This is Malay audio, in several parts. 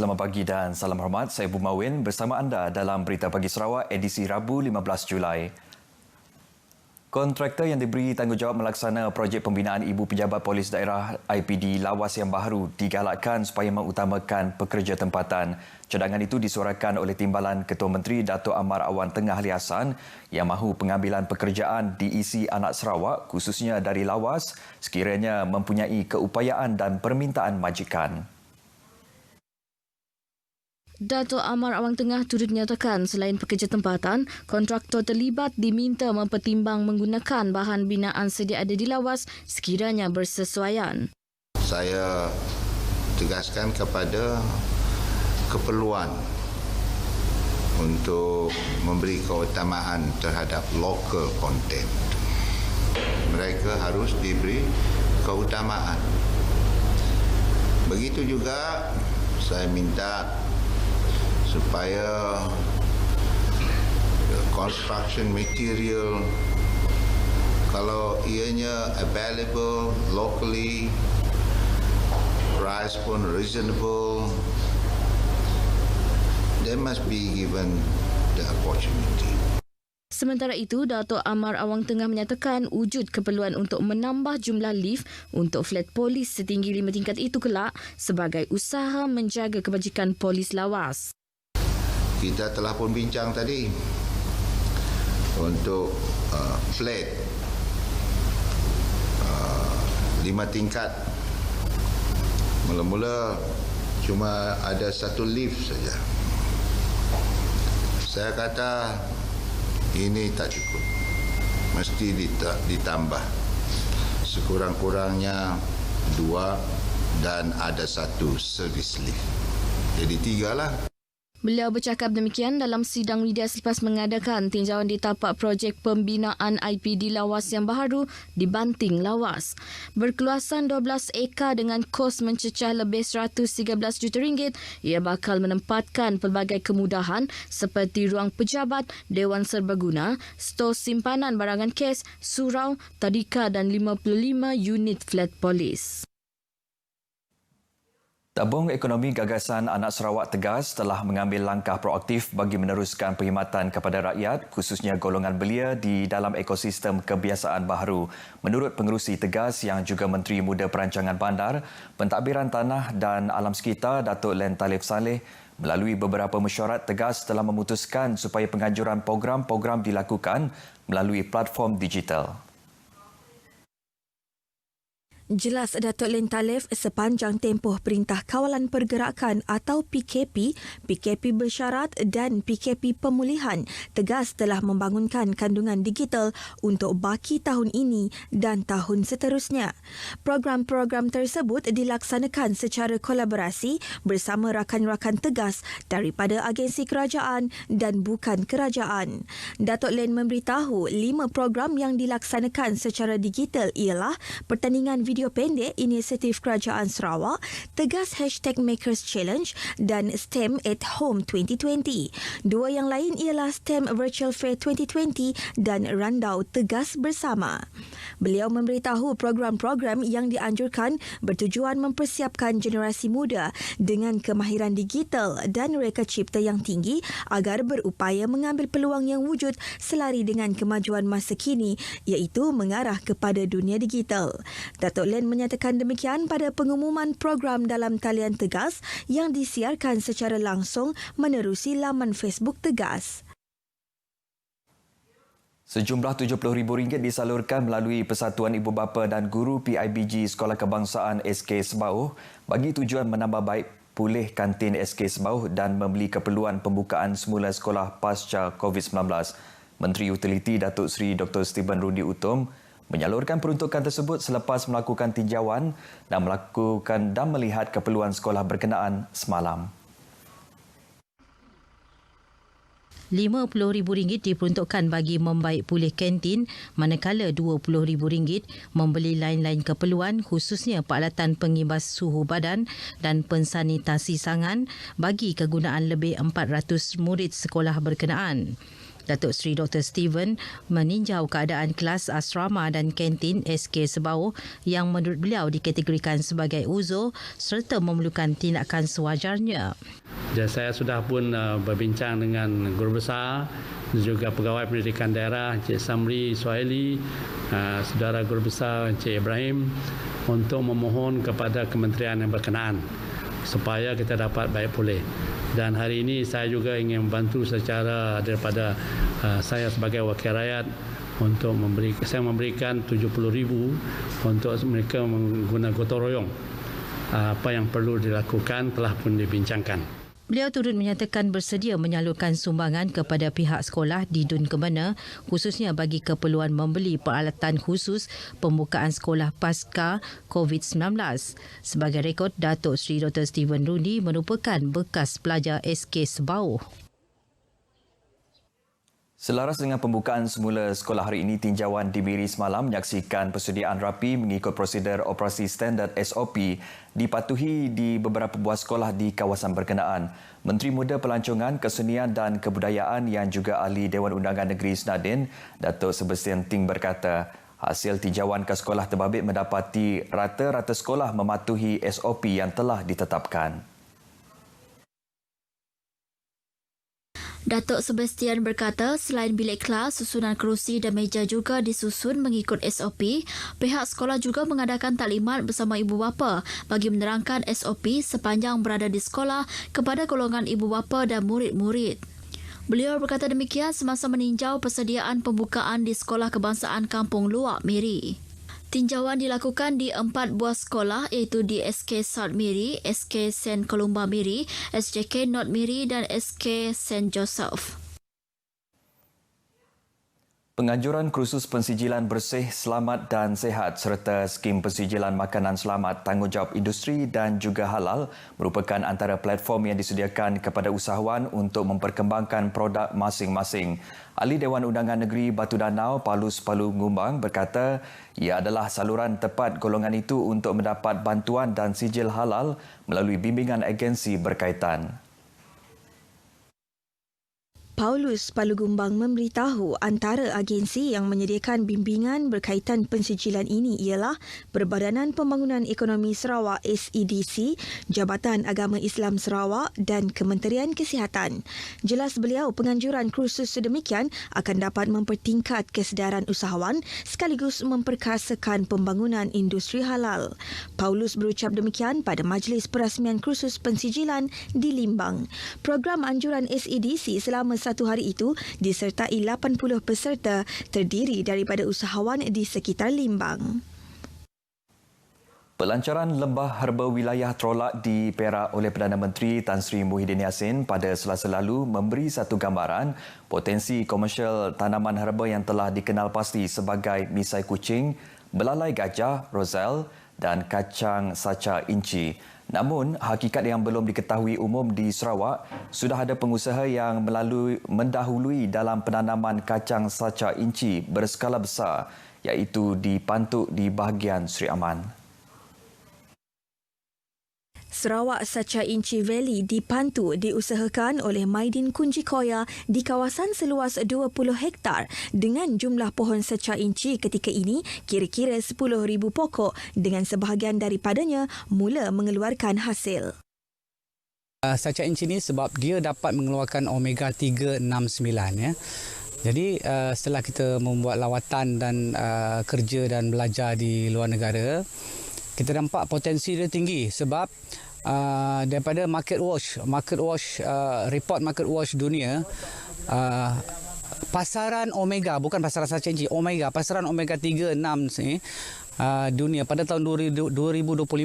Selamat pagi dan salam hormat. Saya Bumawin bersama anda dalam Berita Pagi Sarawak edisi Rabu 15 Julai. Kontraktor yang diberi tanggungjawab melaksana projek pembinaan Ibu Pejabat Polis Daerah IPD Lawas yang baru digalakkan supaya mengutamakan pekerja tempatan. Cadangan itu disuarakan oleh Timbalan Ketua Menteri Dato' Amar Awan Tengah Ali Hassan yang mahu pengambilan pekerjaan diisi anak Sarawak khususnya dari Lawas sekiranya mempunyai keupayaan dan permintaan majikan. Dato' Amar Awang Tengah turut menyatakan selain pekerja tempatan, kontraktor terlibat diminta mempertimbang menggunakan bahan binaan sedia ada di Lawas sekiranya bersesuaian. Saya tegaskan kepada keperluan untuk memberi keutamaan terhadap local content. Mereka harus diberi keutamaan. Begitu juga saya minta supaya construction material kalau ianya available locally, price pun reasonable, they must be given the opportunity. Sementara itu, Dato' Amar Awang Tengah menyatakan wujud keperluan untuk menambah jumlah lift untuk flat polis setinggi 5 tingkat itu kelak sebagai usaha menjaga kebajikan polis Lawas. Kita telah pun bincang tadi untuk flat 5 tingkat. Mula-mula cuma ada satu lift saja. Saya kata ini tak cukup. Mesti ditambah. Sekurang-kurangnya 2 dan ada satu servis lift. Jadi 3 lah. Beliau bercakap demikian dalam sidang media selepas mengadakan tinjauan di tapak projek pembinaan IPD Lawas yang baru di Banting, Lawas. Berkeluasan 12 ekar dengan kos mencecah lebih 113 juta ringgit, ia bakal menempatkan pelbagai kemudahan seperti ruang pejabat, Dewan Serbaguna, stor simpanan barangan kes, surau, tadika dan 55 unit flat polis. Tabung Ekonomi Gagasan Anak Sarawak Tegas telah mengambil langkah proaktif bagi meneruskan perkhidmatan kepada rakyat khususnya golongan belia di dalam ekosistem kebiasaan baharu. Menurut pengerusi Tegas yang juga Menteri Muda Perancangan Bandar, Pentadbiran Tanah dan Alam Sekitar Datuk Len Talib Saleh melalui beberapa mesyuarat Tegas telah memutuskan supaya penganjuran program-program dilakukan melalui platform digital. Jelas Datuk Len Talib sepanjang tempoh Perintah Kawalan Pergerakan atau PKP, PKP bersyarat dan PKP pemulihan Tegas telah membangunkan kandungan digital untuk baki tahun ini dan tahun seterusnya. Program-program tersebut dilaksanakan secara kolaborasi bersama rakan-rakan Tegas daripada agensi kerajaan dan bukan kerajaan. Datuk Len memberitahu 5 program yang dilaksanakan secara digital ialah pertandingan video pendek inisiatif Kerajaan Sarawak, Tegas #Makers Challenge dan STEM at Home 2020. 2 yang lain ialah STEM Virtual Fair 2020 dan Randau Tegas Bersama. Beliau memberitahu program-program yang dianjurkan bertujuan mempersiapkan generasi muda dengan kemahiran digital dan reka cipta yang tinggi agar berupaya mengambil peluang yang wujud selari dengan kemajuan masa kini iaitu mengarah kepada dunia digital. Datuk Len menyatakan demikian pada pengumuman program dalam talian Tegas yang disiarkan secara langsung menerusi laman Facebook Tegas. Sejumlah RM70,000 disalurkan melalui Persatuan Ibu Bapa dan Guru PIBG Sekolah Kebangsaan SK Sebauh bagi tujuan menambah baik pulih kantin SK Sebauh dan membeli keperluan pembukaan semula sekolah pasca COVID-19. Menteri Utiliti Datuk Seri Dr. Stephen Rudy Utom menyalurkan peruntukan tersebut selepas melakukan tinjauan dan melihat keperluan sekolah berkenaan semalam. RM50,000 diperuntukkan bagi membaik pulih kantin, manakala RM20,000 membeli lain-lain keperluan khususnya peralatan pengibas suhu badan dan pensanitasi sangan bagi kegunaan lebih 400 murid sekolah berkenaan. Datuk Seri Dr. Steven meninjau keadaan kelas asrama dan kantin SK Sebauh yang menurut beliau dikategorikan sebagai uzur serta memerlukan tindakan sewajarnya. Saya sudah pun berbincang dengan guru besar, juga pegawai pendidikan daerah Encik Samri Suhaili, saudara guru besar Encik Ibrahim untuk memohon kepada kementerian yang berkenaan supaya kita dapat baik pulih. Dan hari ini saya juga ingin membantu secara daripada saya sebagai wakil rakyat untuk memberikan 70,000 untuk mereka menggunakan gotong royong. Apa yang perlu dilakukan telah pun dibincangkan. Beliau turut menyatakan bersedia menyalurkan sumbangan kepada pihak sekolah di Dun Kemena khususnya bagi keperluan membeli peralatan khusus pembukaan sekolah pasca COVID-19. Sebagai rekod, Datuk Seri Dr. Steven Rundi merupakan bekas pelajar SK Sebauh. Selaras dengan pembukaan semula sekolah hari ini, tinjauan di Miri semalam menyaksikan persediaan rapi mengikut prosedur operasi standard SOP dipatuhi di beberapa buah sekolah di kawasan berkenaan. Menteri Muda Pelancongan, Kesenian dan Kebudayaan yang juga ahli Dewan Undangan Negeri Snadin, Datuk Sebastian Ting berkata, hasil tinjauan ke sekolah terbabit mendapati rata-rata sekolah mematuhi SOP yang telah ditetapkan. Datuk Sebastian berkata selain bilik kelas, susunan kerusi dan meja juga disusun mengikut SOP. Pihak sekolah juga mengadakan taklimat bersama ibu bapa bagi menerangkan SOP sepanjang berada di sekolah kepada golongan ibu bapa dan murid-murid. Beliau berkata demikian semasa meninjau persediaan pembukaan di Sekolah Kebangsaan Kampung Luak Miri. Tinjauan dilakukan di 4 buah sekolah iaitu di SK South Miri, SK St. Columba Miri, SJK North Miri dan SK St. Joseph. Penganjuran kursus pensijilan bersih, selamat dan sehat serta skim pensijilan makanan selamat tanggungjawab industri dan juga halal merupakan antara platform yang disediakan kepada usahawan untuk memperkembangkan produk masing-masing. Ahli Dewan Undangan Negeri Batu Danau, Palus Palu Ngumbang berkata ia adalah saluran tepat golongan itu untuk mendapat bantuan dan sijil halal melalui bimbingan agensi berkaitan. Paulus Palugumbang memberitahu antara agensi yang menyediakan bimbingan berkaitan pensijilan ini ialah Perbadanan Pembangunan Ekonomi Sarawak SEDC, Jabatan Agama Islam Sarawak dan Kementerian Kesihatan. Jelas beliau, penganjuran kursus sedemikian akan dapat mempertingkat kesedaran usahawan sekaligus memperkasakan pembangunan industri halal. Paulus berucap demikian pada majlis perasmian kursus pensijilan di Limbang. Program anjuran SEDC selama 1 hari itu disertai 80 peserta terdiri daripada usahawan di sekitar Limbang. Pelancaran lembah herba wilayah Trolak di Perak oleh Perdana Menteri Tan Sri Muhyiddin Yassin pada Selasa lalu memberi satu gambaran potensi komersial tanaman herba yang telah dikenal pasti sebagai misai kucing, belalai gajah, rozelle dan kacang saca inci. Namun, hakikat yang belum diketahui umum di Sarawak, sudah ada pengusaha yang mendahului dalam penanaman kacang saca inci berskala besar, iaitu di Pantuk di bahagian Sri Aman. Sarawak Saca Inci Valley di Pantu diusahakan oleh Maidin Kunji Koya di kawasan seluas 20 hektar dengan jumlah pohon saca inci ketika ini kira-kira 10,000 pokok dengan sebahagian daripadanya mula mengeluarkan hasil. Saca inci ni sebab dia dapat mengeluarkan omega 369 ya. Jadi setelah kita membuat lawatan dan kerja dan belajar di luar negara, kita nampak potensi dia tinggi sebab daripada report market watch dunia, pasaran omega, bukan pasaran saca inci, pasaran omega 3, 6 ni dunia pada tahun 2025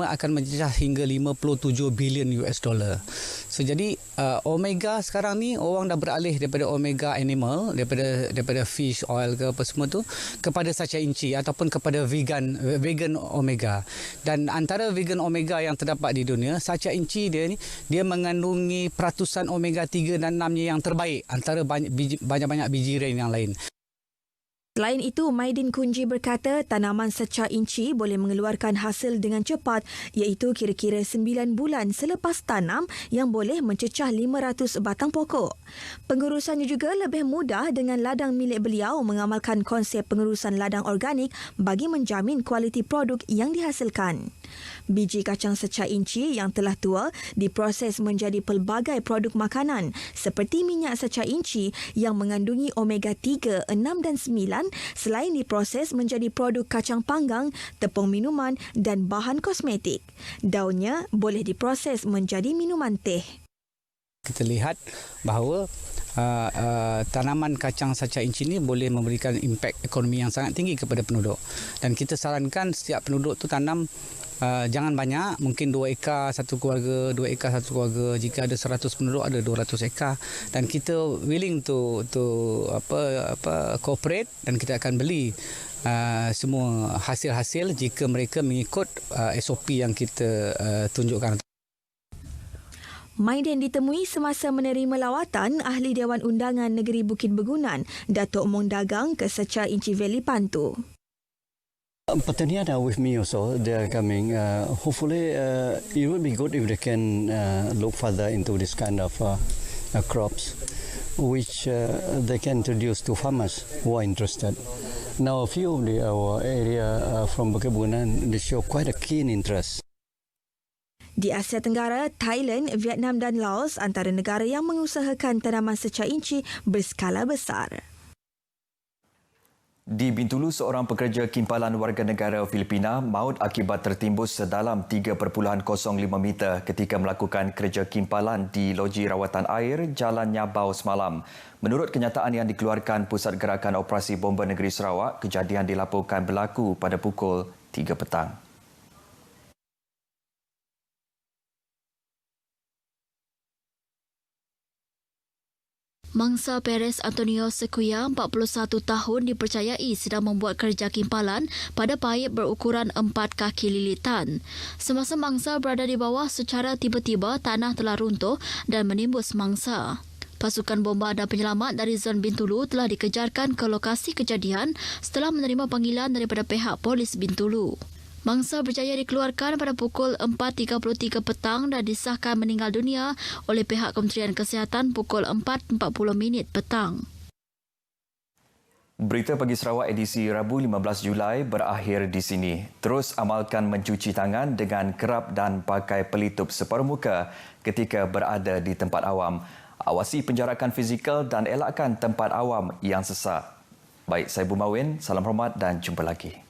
akan mencecah hingga 57 bilion US dollar. So jadi omega sekarang ni orang dah beralih daripada omega animal, daripada fish oil ke apa semua tu kepada saca inci ataupun kepada vegan omega. Dan antara vegan omega yang terdapat di dunia, saca inci dia mengandungi peratusan omega 3 dan 6 yang terbaik antara banyak-banyak biji yang lain. Selain itu, Maidin Kunji berkata tanaman secah inci boleh mengeluarkan hasil dengan cepat iaitu kira-kira 9 bulan selepas tanam yang boleh mencecah 500 batang pokok. Pengurusannya juga lebih mudah dengan ladang milik beliau mengamalkan konsep pengurusan ladang organik bagi menjamin kualiti produk yang dihasilkan. Biji kacang secah inci yang telah tua diproses menjadi pelbagai produk makanan seperti minyak secah inci yang mengandungi omega 3, 6 dan 9 selain diproses menjadi produk kacang panggang, tepung minuman dan bahan kosmetik. Daunnya boleh diproses menjadi minuman teh. Kita lihat bahawa tanaman kacang secah inci ini boleh memberikan impak ekonomi yang sangat tinggi kepada penduduk. Dan kita sarankan setiap penduduk tu tanam jangan banyak, mungkin 2 ekar satu keluarga, 2 ekar satu keluarga. Jika ada 100 penduduk ada 200 ekar dan kita willing to cooperate dan kita akan beli semua hasil-hasil jika mereka mengikut SOP yang kita tunjukkan. Maidin ditemui semasa menerima lawatan Ahli Dewan Undangan Negeri Bukit Bergunan, Datuk Mong Dagang ke Secah Inci Valley Pantu. Petanian are with me also. They are coming. Hopefully, it would be good if they can look further into this kind of crops, which they can introduce to farmers who are interested. Now, a few of our area from Bukit Bergunan, they show quite a keen interest. Di Asia Tenggara, Thailand, Vietnam dan Laos antara negara yang mengusahakan tanaman secah inci berskala besar. Di Bintulu, seorang pekerja kimpalan warga negara Filipina maut akibat tertimbus sedalam 3.05 meter ketika melakukan kerja kimpalan di loji rawatan air Jalan Nyabau semalam. Menurut kenyataan yang dikeluarkan Pusat Gerakan Operasi Bomba Negeri Sarawak, kejadian dilaporkan berlaku pada pukul 3 petang. Mangsa Perez Antonio Sequia, 41 tahun, dipercayai sedang membuat kerja kimpalan pada paip berukuran 4 kaki lilitan. Semasa mangsa berada di bawah, secara tiba-tiba tanah telah runtuh dan menimbus mangsa. Pasukan bomba dan penyelamat dari Zon Bintulu telah dikejarkan ke lokasi kejadian setelah menerima panggilan daripada pihak polis Bintulu. Mangsa berjaya dikeluarkan pada pukul 4.33 petang dan disahkan meninggal dunia oleh pihak Kementerian Kesihatan pukul 4.40 petang. Berita Pagi Sarawak edisi Rabu 15 Julai berakhir di sini. Terus amalkan mencuci tangan dengan kerap dan pakai pelitup separuh muka ketika berada di tempat awam. Awasi penjarakan fizikal dan elakkan tempat awam yang sesak. Baik, saya Bumawin, salam hormat dan jumpa lagi.